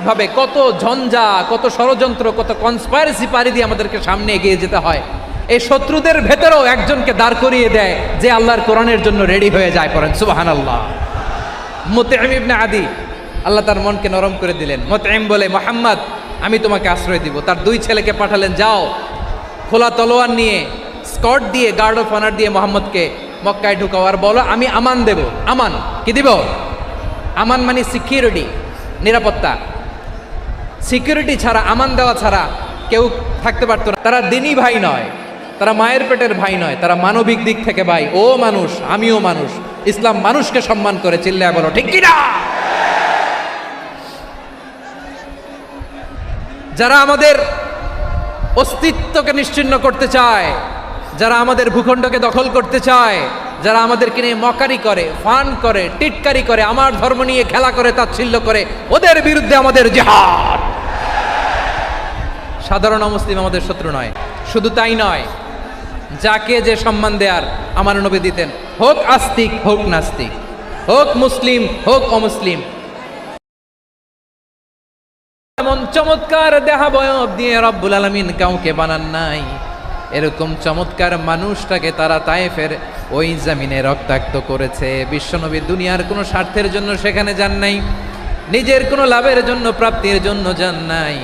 রাজনৈতিকভাবে কত ঝঞ্ঝা, কত ষড়যন্ত্র, কত কনস্পাইরেসি পাড়ি দিয়ে আমাদেরকে সামনে এগিয়ে যেতে হয়। এই শত্রুদের ভেতরেও একজনকে দাঁড় করিয়ে দেয় যে আল্লাহর কোরআনের জন্য রেডি হয়ে যায়। পড়েন সুবহানাল্লাহ। মুতঈম ইবনে আদি, আল্লাহ তার মনকে নরম করে দিলেন। মুতঈম বলে, মোহাম্মদ আমি তোমাকে আশ্রয় দিব। তার দুই ছেলেকে পাঠালেন, যাও খোলা তলোয়ার নিয়ে, স্কট দিয়ে, গার্ড অফ অনার দিয়ে মোহাম্মদকে মক্কায় ঢুকাও, আর বলো আমি আমান দেব। আমান কি দিব? আমান মানে সিকিউরিটি, নিরাপত্তা। সিকিউরিটি ছাড়া, আমান দেওয়া ছাড়া কেউ থাকতে পারতো না। তারা দিনই ভাই নয়, তারা মায়ের পেটের ভাই নয়, তারা মানবিক দিক থেকে ভাই। ও মানুষ, আমিও মানুষ, ইসলাম মানুষকে সম্মান করে। চিল্লায় বলো ঠিক কিনা? যারা আমাদের অস্তিত্বকে নিশ্চিহ্ন করতে চায়, যারা আমাদের ভূখণ্ডকে দখল করতে চায়, যারা আমাদেরকে নিয়ে মকারি করে, ফান করে, টিটকারি করে, আমার ধর্ম নিয়ে খেলা করে, তাচ্ছিল্য করে, ওদের বিরুদ্ধে আমাদের জিহাদ। সাধারণ মুসলিম আমাদের শত্রু নয়। শুধু তাই নয়, যাকে যে সম্মান দেয়ার আমার নবী দিতেন, হোক আস্তিক হোক নাস্তিক, হোক মুসলিম হোক অমুসলিম। এমন চমৎকার দেহাবয়ব দিয়ে রব্বুল আলামিন কাউকে বানান নাই। এরকম চমৎকার মানুষটাকে তারা তায়েফের ওই জমিনে রক্তাক্ত করেছে। বিশ্বনবী দুনিয়ার কোনো স্বার্থের জন্য সেখানে যান নাই, নিজের কোনো লাভের জন্য, প্রাপ্তির জন্য যান নাই।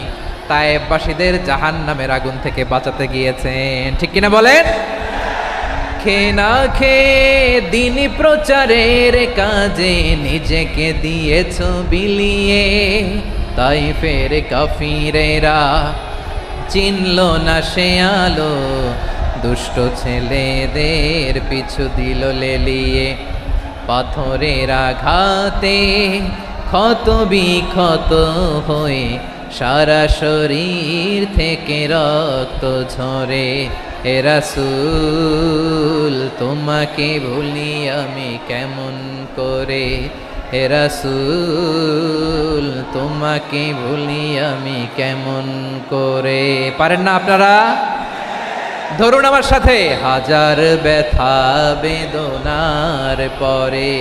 তায়েফবাসীদের জাহান্নামের আগুন থেকে বাঁচাতে গিয়েছেন। ঠিক কিনা বলেন? খেয়ে না খেয়ে দিন প্রচারের কাজে নিজেকে দিয়েছ বিলিয়ে। তায়েফের কাফিরেরা চিনল না সে আলো, দুষ্ট ছেলেদের পিছু দিল লেলিয়ে। পাথরের আঘাতে ক্ষত বিক্ষত হয়ে সারা শরীর থেকে রক্ত ঝরে। হে রাসূল তোমাকে ভুলি আমি কেমন করে, হে রাসূল তোমাকে ভুলি আমি কেমন করে। পারেন না আপনারা? ধরুন আমার সাথে। হাজার ব্যথা বেদনার পরে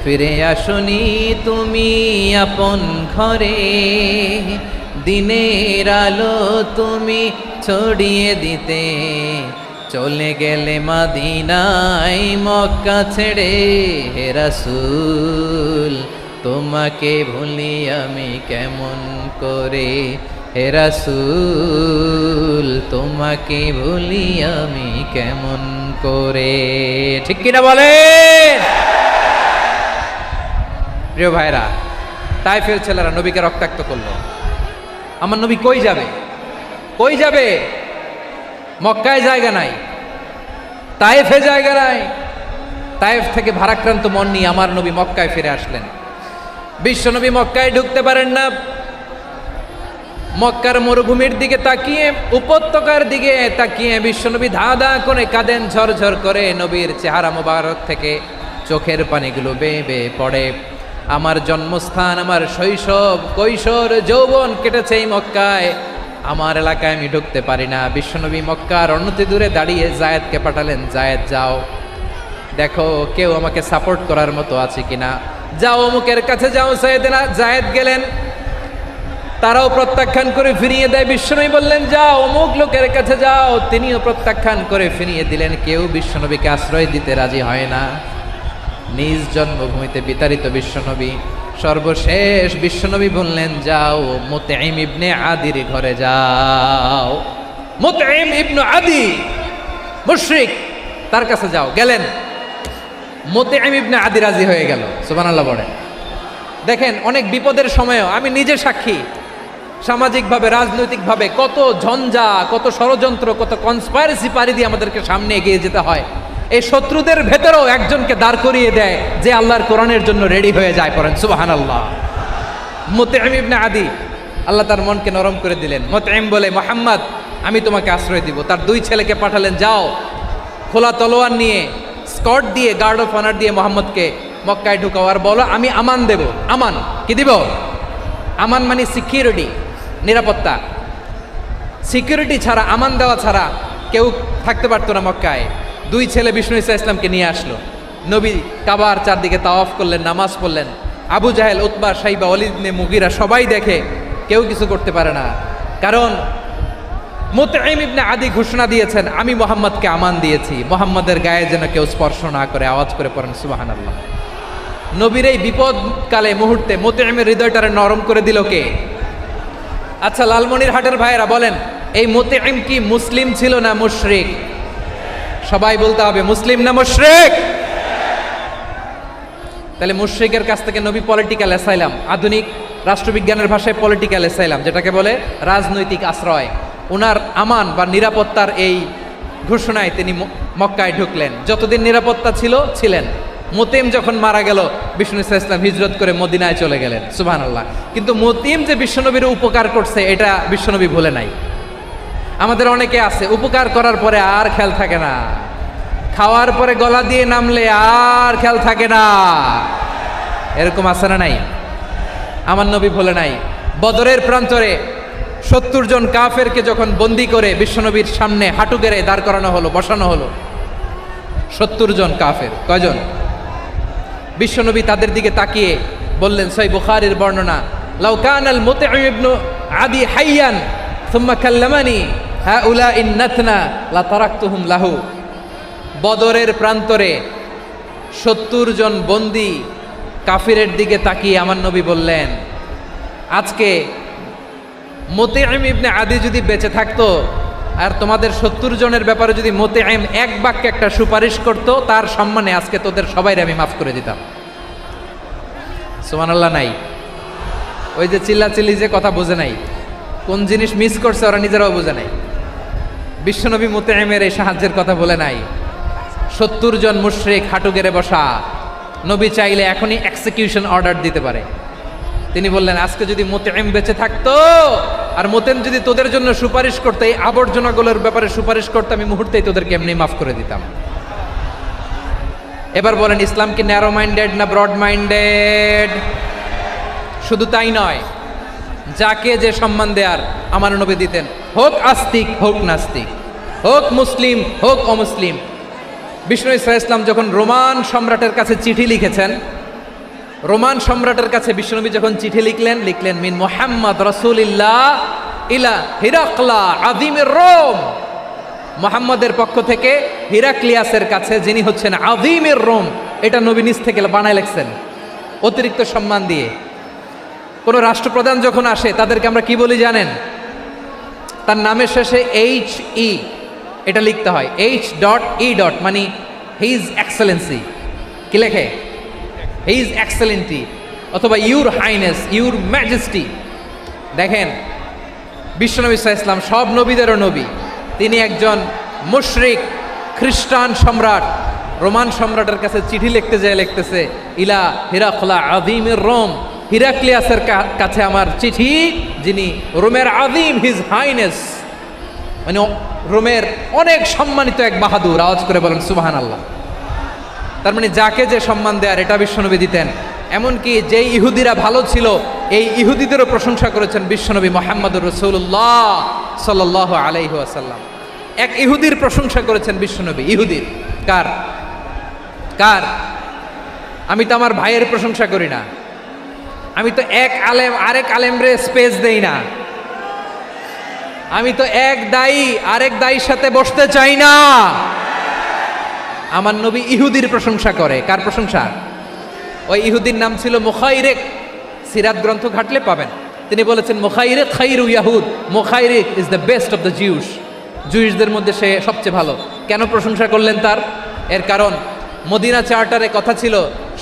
ফিরে আসনি তুমি আপন ঘরে। দিনের আলো তুমি ছড়িয়ে দিতে চলে গেলে মদিনায় মক্কা ছেড়ে। হে রাসূল তোমাকে ভুলি আমি কেমন করে, হে রাসূল তোমাকে ভুলি আমি কেমন করে। ঠিক কিনা বলেন? প্রিয় ভাইরা, তায়েফের ছেলেরা নবীকে রক্তাক্ত করলো। আমার নবী কই যাবে? কই যাবে? মক্কায় জায়গা নাই, তায়েফে জায়গা নাই। তায়েফ থেকে ভারাক্রান্ত মন নিয়ে আমার নবী মক্কায় ফিরে আসলেন। বিশ্বনবী মক্কায় ঢুকতে পারেন না। মক্কার মরুভূমির দিকে তাকিয়ে, উপত্যকার দিকে তাকিয়ে বিশ্বনবী ধা ধা করে কাঁদেন, ঝরঝর করে। নবীর চেহারা মোবারক থেকে চোখের পানিগুলো বেয়ে বেয়ে পড়ে। আমার জন্মস্থান, আমার শৈশব, কৈশোর, যৌবন কেটেছে এই মক্কায়। আমার এলাকায় আমি ঢুকতে পারি না। বিশ্বনবী মক্কার অনতি দূরে দাঁড়িয়ে জায়েদকে পাঠালেন, জায়েদ যাও দেখো কেউ আমাকে সাপোর্ট করার মতো আছে কিনা, যাও অমুকের কাছে যাও। জায়েদ গেলেন, তারাও প্রত্যাখ্যান করে ফিরিয়ে দেয়। বিশ্বনবী বললেন যাও অমুক লোকের কাছে যাও, তিনিও প্রত্যাখ্যান করে ফিরিয়ে দিলেন। কেউ বিশ্বনবীকে আশ্রয় দিতে রাজি হয় না। নিজ জন্মভূমিতে বিতাড়িত বিশ্বনবী, সর্বশেষ বিশ্বনবী বললেন যাও মুতঈম ইবনে আদির ঘরে যাও। মুতঈম ইবনে আদি মুশরিক, তার কাছে যাও। গেলেন, মুতঈম ইবনে আদি রাজি হয়ে গেল। সুবহানাল্লাহ বলেন। দেখেন, অনেক বিপদের সময়ও আমি নিজে সাক্ষী, সামাজিকভাবে, রাজনৈতিকভাবে কত ঝঞ্ঝা, কত ষড়যন্ত্র, কত কনস্পাইরেসি পাড়ি দিয়ে আমাদেরকে সামনে এগিয়ে যেতে হয়। এই শত্রুদের ভেতরেও একজনকে দাঁড় করিয়ে দেয় যে আল্লাহর কোরআনের জন্য রেডি হয়ে যায়। পড়েন সুবহানাল্লাহ। মুতঈম ইবনে আদি, আল্লাহ তার মনকে নরম করে দিলেন। মুতঈম বলে, মোহাম্মদ আমি তোমাকে আশ্রয় দিব। তার দুই ছেলেকে পাঠালেন, যাও খোলা তলোয়ার নিয়ে, স্কট দিয়ে, গার্ড অফ অনার দিয়ে মোহাম্মদকে মক্কায় ঢুকাও, আর বলো আমি আমান দেব। আমান কি দিব? আমান মানে সিকিউরিটি, নিরাপত্তা। সিকিউরিটি ছাড়া, আমান দেওয়া ছাড়া কেউ থাকতে পারতো না মক্কায়। দুই ছেলে বিষ্ণু ঈসা ইসলামকে নিয়ে আসলো। নবী কাবার চারদিকে তাওয়াফ করলেন, নামাজ পড়লেন, আবু জাহেল, উতবা, সাইবা, ওয়ালিদ ইবনে মুগীরা সবাই দেখে, কেউ কিছু করতে পারে না। কারণ মুতঈম ইবনে আদি ঘোষণা দিয়েছেন, আমি মুহাম্মদকে আমান দিয়েছি, মুহাম্মদের গায়ে যেন কেউ স্পর্শ না করে। আওয়াজ করে পড়েন সুবহানাল্লাহ। নবীর এই বিপদকালে মুহূর্তে মুতঈমের হৃদয়টারে নরম করে দিল কে? আচ্ছা, লালমনিরহাটের ভাইয়েরা বলেন, এই মুতঈম কি মুসলিম ছিল না মুশরিক? সবাই বলতে হবে, মুসলিম না মুশরিক? তাহলে মুশরিকের কাছ থেকে নবী পলিটিক্যাল অ্যাসাইলাম, আধুনিক রাষ্ট্রবিজ্ঞানের ভাষায় পলিটিক্যাল অ্যাসাইলাম, যেটাকে বলে রাজনৈতিক আশ্রয়, ওনার আমান বা নিরাপত্তার এই ঘোষণায় তিনি মক্কায় ঢুকলেন। যতদিন নিরাপত্তা ছিল ছিলেন। মুতিম যখন মারা গেল, বিষ্ণু ইসলাম হিজরত করে মদিনায় চলে গেলেন। সুবহানাল্লাহ। কিন্তু মুতিম যে বিশ্বনবীর উপকার করছে এটা বিশ্বনবী ভুলে নাই। আমাদের অনেকে আছে উপকার করার পরে আর খেয়াল থাকে না, খাওয়ার পরে গলা দিয়ে নামলে আর খেয়াল থাকে না, এরকম আছে না নাই? আমার নবী ভুলে নাই। বদরের প্রান্তরে 70 জন কাফেরকে যখন বন্দি করে বিশ্বনবীর সামনে হাঁটু গেড়ে দাঁড় করানো হলো, বসানো হলো, 70 জন কাফের। কয়জন? বিশ্বনবী তাদের দিকে তাকিয়ে বললেন, সহিহ বুখারীর বর্ণনা, লাউ কানাল মুতঈম ইবনে আদি হাইয়ান সুম্মা কাল্লামানি হাউলা ইন্নাতনা লা তারাকতুহুম লাহু। বদরের প্রান্তরে 70 জন বন্দি কাফিরের দিকে তাকিয়ে আমার নবী বললেন, আজকে মুতঈম ইবনে আদি যদি বেঁচে থাকতো আর তোমাদের 70 জনের ব্যাপারে যদি মুতঈম এক বাক্যে একটা সুপারিশ করত, তার সম্মানে আজকে তোদের সবাইরে আমি মাফ করে দিতাম। সুবহানাল্লাহ নাই? ওই যে চিল্লাচিল্লি যে কথা বোঝে নাই, কোন জিনিস মিস করছে ওরা নিজেরাও বোঝে নাই। বিশ্বনবী মুতঈমের এই সাহায্যের কথা বলে নাই। 70 জন মুশরিক হাঁটু গেড়ে বসা, নবী চাইলে এখনই এক্সিকিউশন অর্ডার দিতে পারে। তিনি বললেন, আজকে যদি মুতঈম বেঁচে থাকতো আর মুতঈম যদি তোদের জন্য সুপারিশ করতে, এই আবর্জনাগুলোর ব্যাপারে সুপারিশ করতে, আমি মুহূর্তেই তোদেরকে এমনি মাফ করে দিতাম। এবার বলেন, ইসলাম কি ন্যারো মাইন্ডেড না ব্রড মাইন্ডেড? শুধু তাই নয়, যাকে যে সম্মান দেয়ার আমার নবী দিতেন, হোক আস্তিক হোক নাস্তিক, হোক মুসলিম হোক অমুসলিম। বিষ্ণু ইসলাম যখন রোমান সম্রাটের কাছে চিঠি লিখেছেন, রোমান সম্রাটের কাছে বিশ্বনবী যখন চিঠি লিখলেন মিন মুহাম্মদ রাসূলিল্লাহ ইলা হিরাকলা আযীমির রোম, মুহাম্মদের পক্ষ থেকে হিরাক্লিয়াসের কাছে, যিনি হচ্ছেন আযীমির রোম। এটা নবী নিজ থেকে বানায় লিখছেন অতিরিক্ত সম্মান দিয়ে। কোন রাষ্ট্রপ্রধান যখন আসে তাদেরকে আমরা কি বলি জানেন? তার নামের শেষে HE এটা লিখতে হয়, H.E. মানে হিজ এক্সেলেন্সি। কি লেখে? হিজ এক্সেলেন্টি, অথবা ইউর হাইনেস, ইউর ম্যাজেস্টি। দেখেন, বিশ্বনবী সাল্লাল্লাহু আলাইহি ওয়াসাল্লাম সব নবীদেরও নবী, তিনি একজন মুশরিক খ্রিস্টান সম্রাট রোমান সম্রাটের কাছে চিঠি লিখতে যায়, লিখতেছে ইলা হিরাকলা আযীমির রোম, হিরাক্লিয়াসের কাছে আমার চিঠি, যিনি রোমের আযীম, হিজ হাইনেস, মানে রোমের অনেক সম্মানিত এক বাহাদুর। আওয়াজ করে বলেন সুবহানাল্লাহ। তার মানে যাকে যে সম্মান দেয়ার এটা বিশ্বনবী দিতেন। এমনকি যেই ইহুদিরা ভালো ছিল, এই ইহুদিদেরও প্রশংসা করেছেন বিশ্বনবী মুহাম্মদুর রাসূলুল্লাহ সাল্লাল্লাহু আলাইহি ওয়াসাল্লাম। এক ইহুদির প্রশংসা করেছেন বিশ্বনবী। ইহুদির কার? কার? আমি তো আমার ভাইয়ের প্রশংসা করি না, আমি তো এক আলেম আরেক আলেমরে স্পেস দেই না, আমি তো এক দায়ী আরেক দায়ীর সাথে বসতে চাই না। আমার নবী ইহুদির প্রশংসা করে। কার প্রশংসা? ওই ইহুদির নাম ছিল মুখাইরেক। সিরাত গ্রন্থ ঘাটলে পাবেন। তিনি বলেছেন, মুখাইরেক খাইরু ইয়াহুদ, মুখাইরেক is the best of the Jews. জুইশদের মধ্যে সে সবচেয়ে ভালো। কেন প্রশংসা করলেন তার? এর কারণ মদিনা চার্টারে কথা ছিল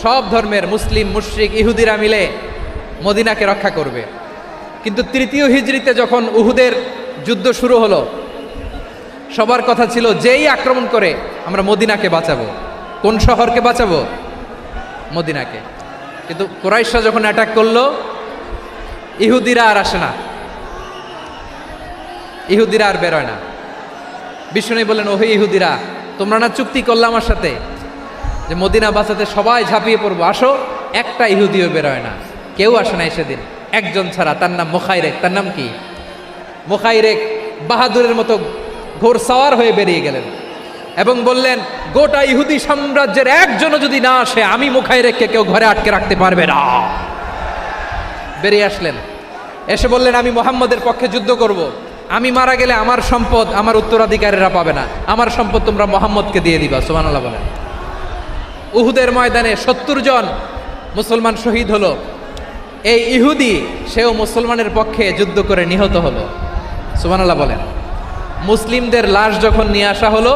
সব ধর্মের মুসলিম, মুশরিক, ইহুদিরা মিলে মদিনাকে রক্ষা করবে। কিন্তু 3য় হিজরিতে যখন উহুদের যুদ্ধ শুরু হলো, সবার কথা ছিল যেই আক্রমণ করে আমরা মদিনাকে বাঁচাবো। কোন শহরকে বাঁচাবো? মদিনাকে। কিন্তু কুরাইশরা যখন অ্যাটাক করলো, ইহুদিরা আর আসে না, ইহুদিরা আর বেরোয় না। বিষ্ণু বললেন, ওহে ইহুদিরা, তোমরা না চুক্তি করলে আমার সাথে যে মদিনা বাঁচাতে সবাই ঝাঁপিয়ে পড়বো, আসো। একটা ইহুদিও বেরোয় না, কেউ আসে নাই সেদিন, একজন ছাড়া। তার নাম মুখাইরেক। তার নাম কি? মুখাইরেক বাহাদুরের মতো ঘোড় সাওয়ার হয়ে বেরিয়ে গেলেন এবং বললেন, গোটা ইহুদি সাম্রাজ্যের একজনও যদি না আসে, আমি মুখাইরেককে কেউ ঘরে আটকে রাখতে পারবে না। বেরিয়ে আসলেন, এসে বললেন, আমি মুহাম্মদের পক্ষে যুদ্ধ করব। আমি মারা গেলে আমার সম্পদ আমার উত্তরাধিকারীরা পাবে না, আমার সম্পদ তোমরা মুহাম্মদকে দিয়ে দিবা। সুবহানাল্লাহ বলেন। উহুদের ময়দানে 70 জন মুসলমান শহীদ হলো। এই ইহুদি সেও মুসলমানের পক্ষে যুদ্ধ করে নিহত হলো। সুবহানাল্লাহ বলেন। মুসলিমদের লাশ যখন নিয়ে আসা হলো,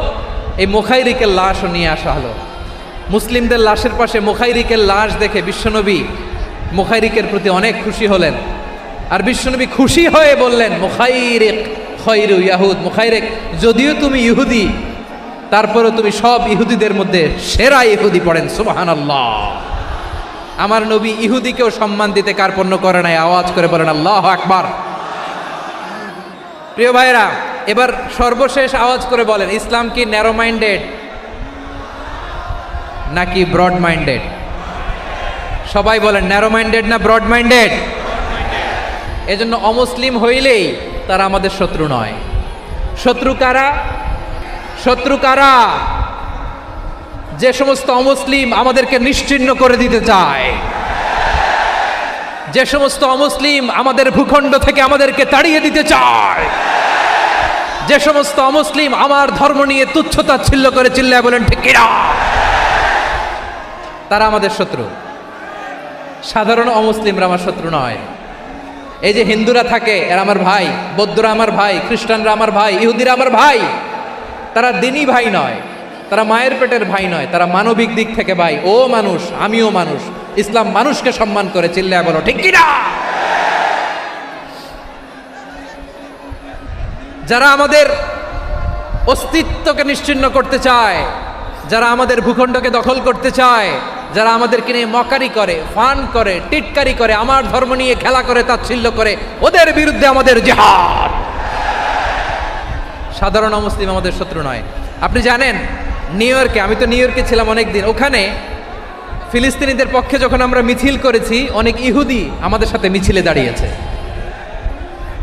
এই মুখাইরিকের লাশও নিয়ে আসা হলো। মুসলিমদের লাশের পাশে মুখাইরিকের লাশ দেখে বিশ্বনবী মুখাইরিকের প্রতি অনেক খুশি হলেন। আর বিশ্বনবী খুশি হয়ে বললেন, মুখাইরিক খৈরু ইয়াহুদ, মুখাইরিক যদিও তুমি ইহুদি, তারপরেও তুমি সব ইহুদিদের মধ্যে সেরা ইহুদি। পড়েন সুবহানাল্লাহ। আমার নবী ইহুদিকেও সম্মান দিতে কার্পণ্য করে নাই। আওয়াজ করে বলেন আল্লাহু আকবার। প্রিয় ভাইরা, এবার সর্বশেষ আওয়াজ করে বলেন, ইসলাম কি ন্যারো মাইন্ডেড নাকি ব্রড মাইন্ডেড? সবাই বলেন, ন্যারো মাইন্ডেড না ব্রড মাইন্ডেড? এজন্য অমুসলিম হইলেই তারা আমাদের শত্রু নয়। শত্রু কারা? শত্রু কারা? যে সমস্ত অমুসলিম আমাদেরকে নিশ্চিহ্ন করে দিতে চায়, যে সমস্ত অমুসলিম আমাদের ভূখণ্ড থেকে আমাদেরকে তাড়িয়ে দিতে চায়, যে সমস্ত অমুসলিম আমার ধর্ম নিয়ে তুচ্ছতাচ্ছিল্য করে চিল্লায় বলেন ঠিক কিনা, তারা আমাদের শত্রু। সাধারণ অমুসলিমরা আমার শত্রু নয়। এই যে হিন্দুরা থাকে, এরা আমার ভাই, বৌদ্ধরা আমার ভাই, খ্রিস্টানরা আমার ভাই, ইহুদিরা আমার ভাই। তারা দিনই ভাই নয়, তারা মায়ের পেটের ভাই নয়, তারা মানবিক দিক থেকে ভাই। ও মানুষ, আমিও মানুষ। ইসলাম মানুষকে সম্মান করে, চিল্লায় বলো ঠিক কিনা। যারা আমাদের অস্তিত্বকে নিশ্চিহ্ন করতে চায়, যারা আমাদের ভূখণ্ডকে দখল করতে চায়, যারা আমাদেরকে নিয়ে মকারি করে, ফান করে, টিটকারি করে, আমার ধর্ম নিয়ে খেলা করে, তাচ্ছিল্য করে, ওদের বিরুদ্ধে আমাদের জিহাদ। সাধারণ মুসলিম আমাদের শত্রু নয়। আপনি জানেন, নিউ ইয়র্কে, আমি তো নিউ ইয়র্কে ছিলাম অনেকদিন, ওখানে ফিলিস্তিনিদের পক্ষে যখন আমরা মিছিল করেছি, অনেক ইহুদি আমাদের সাথে মিছিলে দাঁড়িয়েছে।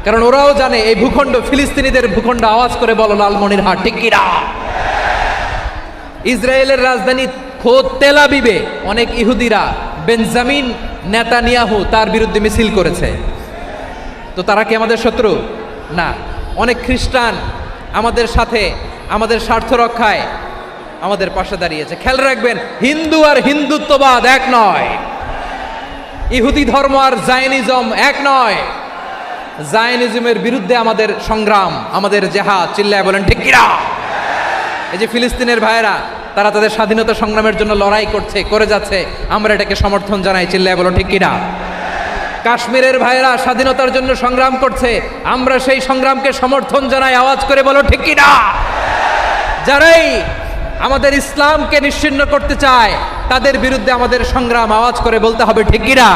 কারণ ওরাও জানে এই ভূখণ্ড ফিলিস্তিনিদের ভূখণ্ড। আওয়াজ করে বলো লালমনিরহাট ঠিক কিনা। ইসরায়েলের রাজধানী খোদ তেল আবিবে অনেক ইহুদিরা বেঞ্জামিন নেতানিয়াহু তার বিরুদ্ধে মিছিল করেছে। তো তারা কি আমাদের শত্রু? না। অনেক খ্রিস্টান আমাদের সাথে আমাদের স্বার্থ রক্ষায় আমাদের পাশে দাঁড়িয়েছে। খেয়াল রাখবেন, হিন্দু আর হিন্দুত্ববাদ এক নয়, ইহুদি ধর্ম আর জায়নিজম এক নয়। জায়নিজমের বিরুদ্ধে আমাদের সংগ্রাম, আমাদের জেহাদ, চিল্লায় বলেন ঠিক কিনা। এই যে ফিলিস্তিনের ভাইয়েরা, তারা তাদের স্বাধীনতা সংগ্রামের জন্য লড়াই করছে, করে যাচ্ছে, আমরা এটাকে সমর্থন জানাই, চিল্লায় বলো ঠিক কিনা। কাশ্মীরের ভাইয়েরা স্বাধীনতার জন্য সংগ্রাম করছে, আমরা সেই সংগ্রামকে সমর্থন জানাই, আওয়াজ করে বলো ঠিক কিনা। যারাই আমাদের ইসলামকে নিশ্চিহ্ন করতে চায়, তাদের বিরুদ্ধে আমাদের সংগ্রাম, আওয়াজ করে বলতে হবে ঠিক কিনা।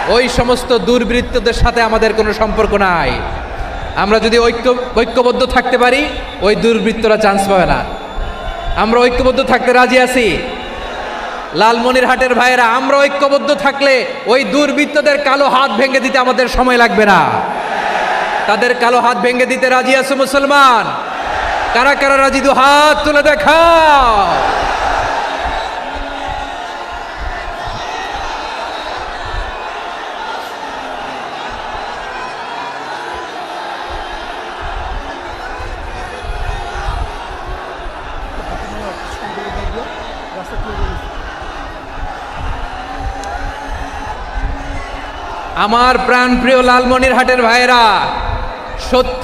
ওই সমস্ত দুর্বৃত্তদের সাথে আমাদের কোনো সম্পর্ক নাই। আমরা যদি ঐক্যবদ্ধ থাকতে পারি, ওই দুর্বৃত্তরা চান্স পাবে না। আমরা ঐক্যবদ্ধ থাকতে রাজি আছি। লালমনিরহাটের ভাইয়েরা, আমরা ঐক্যবদ্ধ থাকলে ওই দুর্বৃত্তদের কালো হাত ভেঙে দিতে আমাদের সময় লাগবে না। তাদের কালো হাত ভেঙে দিতে রাজি আছে মুসলমান? কারা কারা রাজি? দু হাত তুলে দেখাও। আমার প্রাণপ্রিয় লালমনিরহাটের ভাইয়েরা,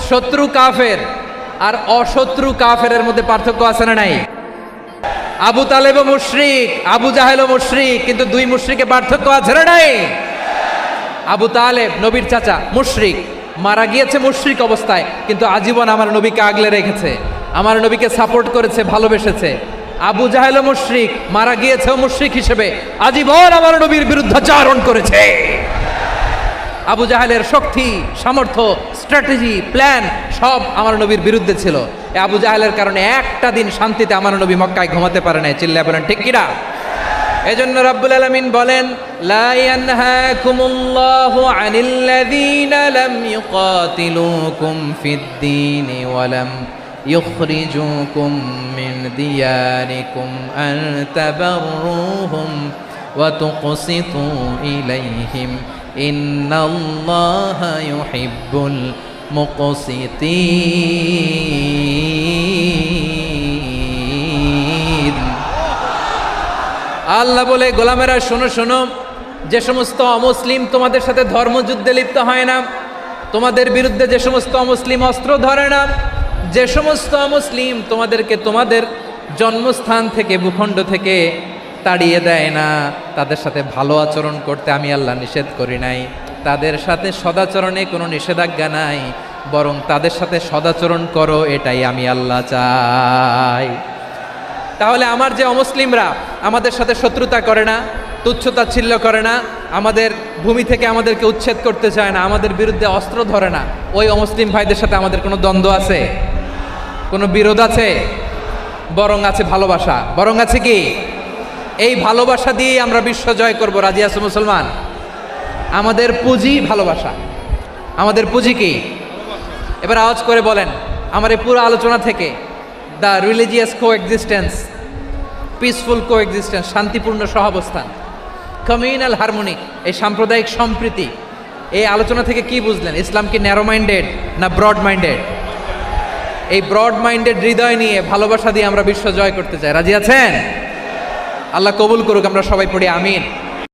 শত্রু কাফের আর অশত্রু কাফেরের মধ্যে পার্থক্য আছে না নাই? আবু তালেবও মুশরিক, আবু জাহেলও মুশরিক, কিন্তু দুই মুশরিকে পার্থক্য আছে না নাই? আবু তালেব নবীর চাচা, মুশরিক, মারা গিয়েছে মুশরিক অবস্থায়, কিন্তু আজীবন আমার নবীকে আগলে রেখেছে, আমার নবীকে সাপোর্ট করেছে, ভালোবেসেছে। আবু জাহেলও মুশরিক, মারা গিয়েছেও মুশরিক হিসেবে, আজীবন আমার নবীর বিরুদ্ধাচারণ করেছে। আবু জাহেলের শক্তি, সামর্থ্য, স্ট্র্যাটেজি, প্ল্যান সব আমার নবীর বিরুদ্ধে ছিল। এই আবু জাহেলের কারণে একটা দিন শান্তিতে আমার নবী মক্কায় ঘুমাতে পারে নাই, চিল্লায় বলেন ঠিক কিনা। এজন্য রাব্বুল আলামিন বলেন, লা ইয়ানহাকুমুল্লাহু আনিল্লাযীনা লাম ইউকাতিলুকুম ফিদ-দীনি ওয়া লাম يخرجوكم من دياركم أن تبروهم وتقسطوا إليهم إن الله يحب المقسطين আল্লাহ বলে গোলামেরা শোনো শোনো, যে সমস্ত অমুসলিম তোমাদের সাথে ধর্মযুদ্ধে লিপ্ত হয় না, তোমাদের বিরুদ্ধে যে সমস্ত অমুসলিম অস্ত্র ধরে না, যে সমস্ত অমুসলিম তোমাদেরকে তোমাদের জন্মস্থান থেকে ভূখণ্ড থেকে তাড়িয়ে দেয় না, তাদের সাথে ভালো আচরণ করতে আমি আল্লাহ নিষেধ করি নাই। তাদের সাথে সদাচরণে কোনো নিষেধাজ্ঞা নাই, বরং তাদের সাথে সদাচরণ করো, এটাই আমি আল্লাহ চাই। তাহলে আমার যে অমুসলিমরা আমাদের সাথে শত্রুতা করে না, তুচ্ছতাচ্ছিল্য করে না, আমাদের ভূমি থেকে আমাদেরকে উচ্ছেদ করতে চায় না, আমাদের বিরুদ্ধে অস্ত্র ধরে না, ওই অমুসলিম ভাইদের সাথে আমাদের কোনো দ্বন্দ্ব আছে? কোনো বিরোধ আছে? বরং আছে ভালোবাসা। বরং আছে কি? এই ভালোবাসা দিয়েই আমরা বিশ্ব জয় করব। রাজি আছো মুসলমান? আমাদের পুঁজি ভালোবাসা। আমাদের পুঁজি কি? এবার আওয়াজ করে বলেন, আমার এই পুরো আলোচনা থেকে the religious coexistence, peaceful coexistence, শান্তিপূর্ণ সহাবস্থান, কমিউনাল হারমোনি, এই সাম্প্রদায়িক সম্প্রীতি, এই আলোচনা থেকে কি বুঝলেন? ইসলাম কি ন্যারো মাইন্ডেড না ব্রড মাইন্ডেড? এই ব্রড মাইন্ডেড হৃদয় নিয়ে ভালোবাসা দিয়ে আমরা বিশ্ব জয় করতে চাই। রাজি আছেন? আল্লাহ কবুল করুক। আমরা সবাই পড়ি আমিন।